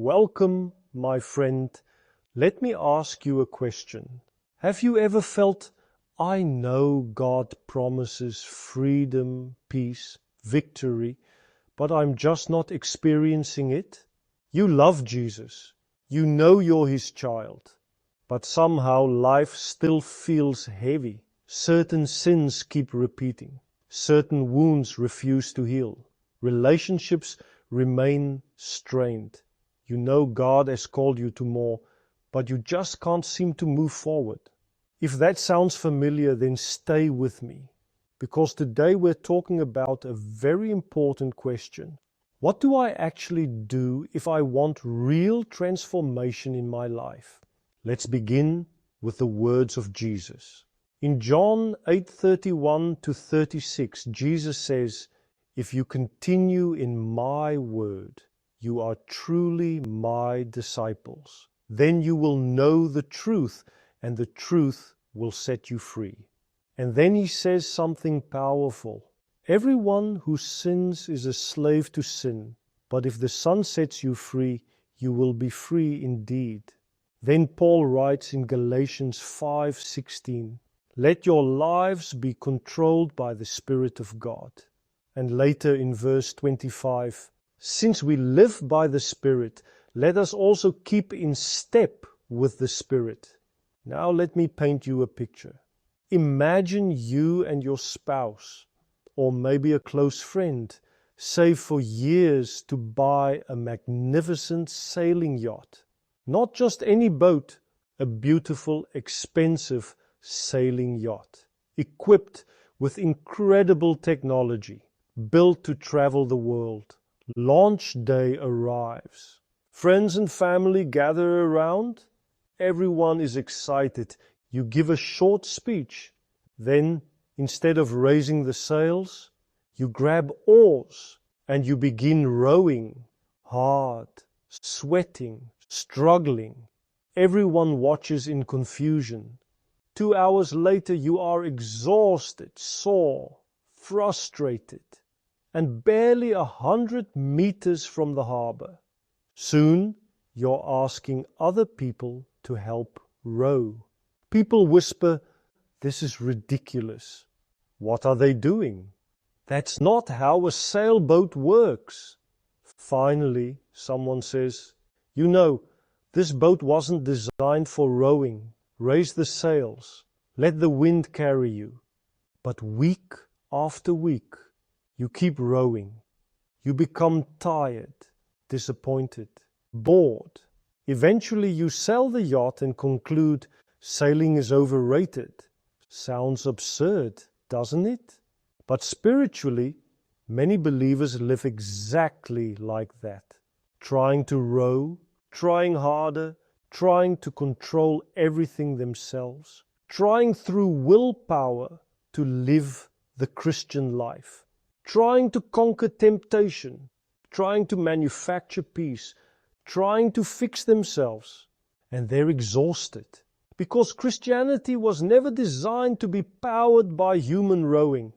Welcome, my friend. Let me ask you a question. Have you ever felt, I know God promises freedom, peace, victory, but I'm just not experiencing it? You love Jesus. You know you're his child. But somehow life still feels heavy. Certain sins keep repeating. Certain wounds refuse to heal. Relationships remain strained. You know God has called you to more, but you just can't seem to move forward. If that sounds familiar, then stay with me, because today we're talking about a very important question. What do I actually do if I want real transformation in my life? Let's begin with the words of Jesus. In John 8:31 to 36, Jesus says, "If you continue in my word, you are truly my disciples. Then you will know the truth, and the truth will set you free." And then he says something powerful. Everyone who sins is a slave to sin, but if the Son sets you free, you will be free indeed. Then Paul writes in Galatians 5:16, "Let your lives be controlled by the Spirit of God." And later in verse 25, "Since we live by the Spirit, let us also keep in step with the Spirit." Now let me paint you a picture. Imagine you and your spouse, or maybe a close friend, save for years to buy a magnificent sailing yacht. Not just any boat, a beautiful, expensive sailing yacht, equipped with incredible technology, built to travel the world. Launch day arrives. Friends and family gather around. Everyone is excited. You give a short speech. Then, instead of raising the sails, you grab oars and you begin rowing hard, sweating, struggling. Everyone watches in confusion. 2 hours later, you are exhausted, sore, frustrated, and barely 100 meters from the harbor. Soon, you're asking other people to help row. People whisper, "This is ridiculous. What are they doing? That's not how a sailboat works." Finally, someone says, "You know, this boat wasn't designed for rowing. Raise the sails. Let the wind carry you." But week after week, you keep rowing. You become tired, disappointed, bored. Eventually, you sell the yacht and conclude sailing is overrated. Sounds absurd, doesn't it? But spiritually, many believers live exactly like that, trying to row, trying harder, trying to control everything themselves, trying through willpower to live the Christian life, trying to conquer temptation, trying to manufacture peace, trying to fix themselves, and they're exhausted. Because Christianity was never designed to be powered by human rowing.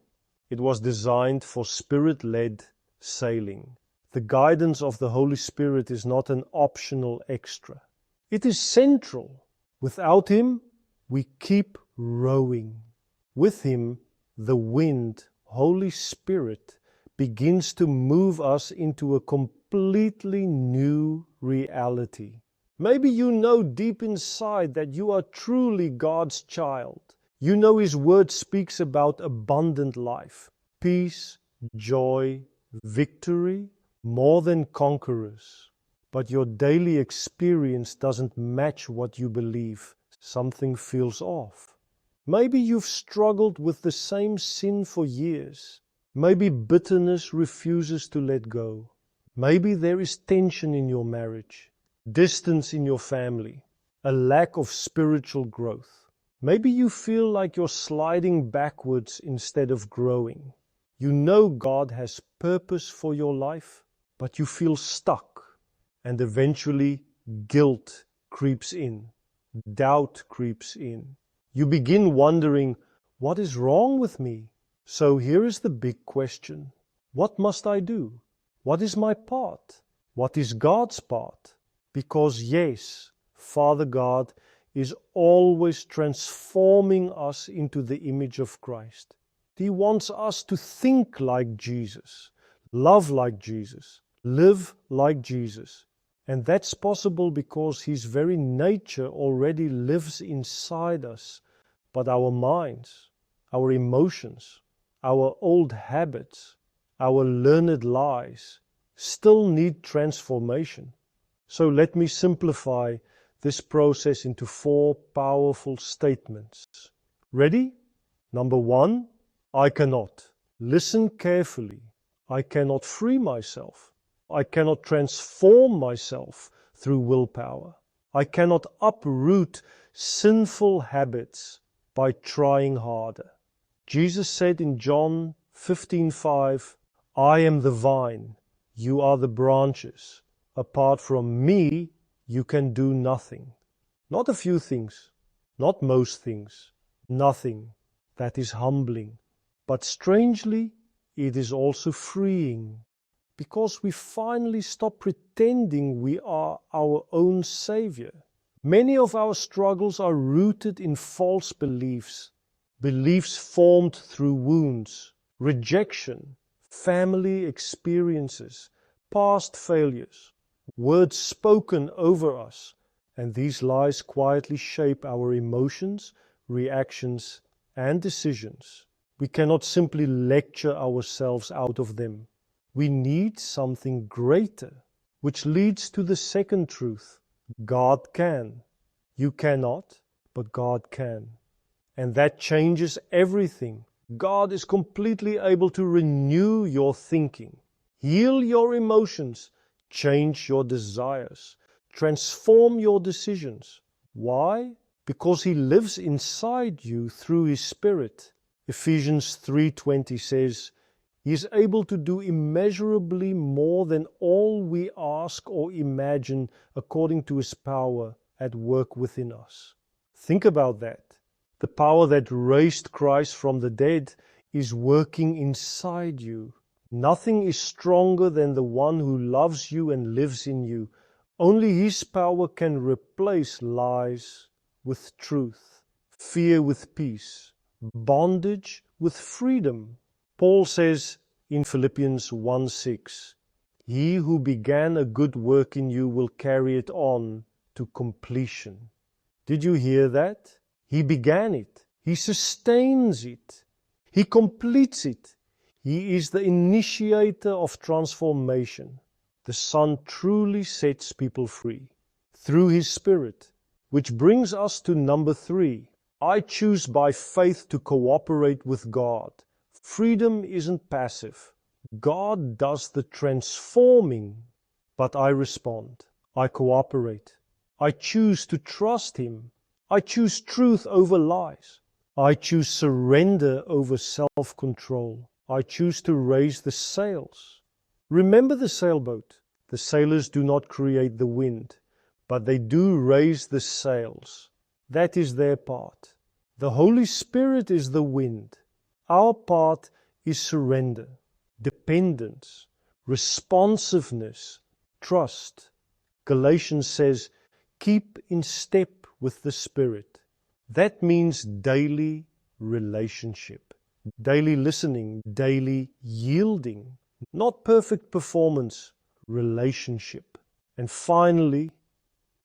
It was designed for Spirit-led sailing. The guidance of the Holy Spirit is not an optional extra. It is central. Without Him, we keep rowing. With Him, the wind, Holy Spirit, begins to move us into a completely new reality. Maybe you know deep inside that you are truly God's child. You know His Word speaks about abundant life, peace, joy, victory, more than conquerors. But your daily experience doesn't match what you believe. Something feels off. Maybe you've struggled with the same sin for years. Maybe bitterness refuses to let go. Maybe there is tension in your marriage, distance in your family, a lack of spiritual growth. Maybe you feel like you're sliding backwards instead of growing. You know God has purpose for your life, but you feel stuck, and eventually guilt creeps in, doubt creeps in. You begin wondering, what is wrong with me? So here is the big question. What must I do? What is my part? What is God's part? Because yes, Father God is always transforming us into the image of Christ. He wants us to think like Jesus, love like Jesus, live like Jesus. And that's possible because His very nature already lives inside us. But our minds, our emotions, our old habits, our learned lies still need transformation. So let me simplify this process into 4 powerful statements. Ready? Number 1, I cannot. Listen carefully. I cannot free myself. I cannot transform myself through willpower. I cannot uproot sinful habits by trying harder. Jesus said in John 15:5, I am the vine, you are the branches. Apart from me, you can do nothing. Not a few things, not most things, nothing. That is humbling. But strangely, it is also freeing, because we finally stop pretending we are our own savior. Many of our struggles are rooted in false beliefs, beliefs formed through wounds, rejection, family experiences, past failures, words spoken over us, and these lies quietly shape our emotions, reactions, and decisions. We cannot simply lecture ourselves out of them. We need something greater, which leads to the second truth. God can. You cannot, but God can. And that changes everything. God is completely able to renew your thinking, heal your emotions, change your desires, transform your decisions. Why? Because He lives inside you through His Spirit. Ephesians 3:20 says, He is able to do immeasurably more than all we ask or imagine according to His power at work within us. Think about that. The power that raised Christ from the dead is working inside you. Nothing is stronger than the one who loves you and lives in you. Only His power can replace lies with truth, fear with peace, bondage with freedom. Paul says in Philippians 1:6, He who began a good work in you will carry it on to completion. Did you hear that? He began it. He sustains it. He completes it. He is the initiator of transformation. The Son truly sets people free through His Spirit, which brings us to number 3. I choose by faith to cooperate with God. Freedom isn't passive. God does the transforming, but I respond. I cooperate. I choose to trust Him. I choose truth over lies. I choose surrender over self-control. I choose to raise the sails. Remember the sailboat. The sailors do not create the wind, but they do raise the sails. That is their part. The Holy Spirit is the wind. Our part is surrender, dependence, responsiveness, trust. Galatians says, keep in step with the Spirit. That means daily relationship, daily listening, daily yielding, not perfect performance, relationship. And finally,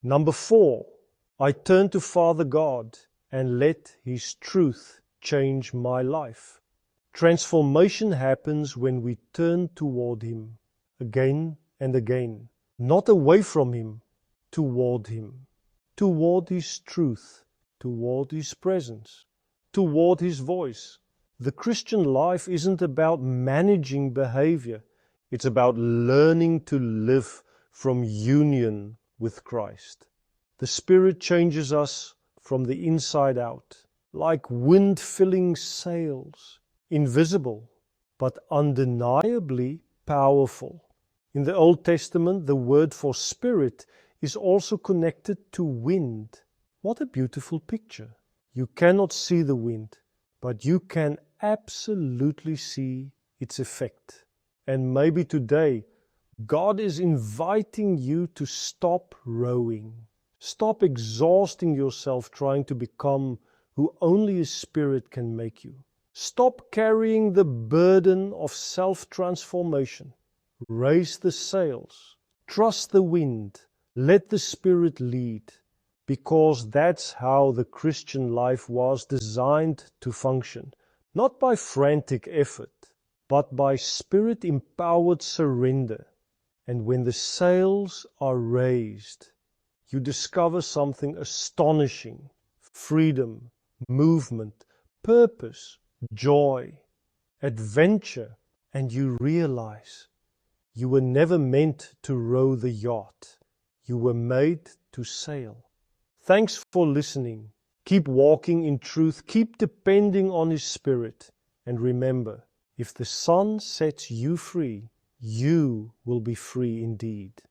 number 4, I turn to Father God and let His truth change my life. Transformation happens when we turn toward Him again and again, not away from Him, toward Him, toward His truth, toward His presence, toward His voice. The Christian life isn't about managing behavior. It's about learning to live from union with Christ. The Spirit changes us from the inside out, like wind-filling sails, invisible, but undeniably powerful. In the Old Testament, the word for spirit is also connected to wind. What a beautiful picture. You cannot see the wind, but you can absolutely see its effect. And maybe today, God is inviting you to stop rowing. Stop exhausting yourself trying to become who only His Spirit can make you. Stop carrying the burden of self-transformation. Raise the sails. Trust the wind. Let the Spirit lead. Because that's how the Christian life was designed to function. Not by frantic effort, but by Spirit-empowered surrender. And when the sails are raised, you discover something astonishing: freedom, movement, purpose, joy, adventure, and you realize you were never meant to row the yacht. You were made to sail. Thanks for listening. Keep walking in truth. Keep depending on His Spirit. And remember, if the Son sets you free, you will be free indeed.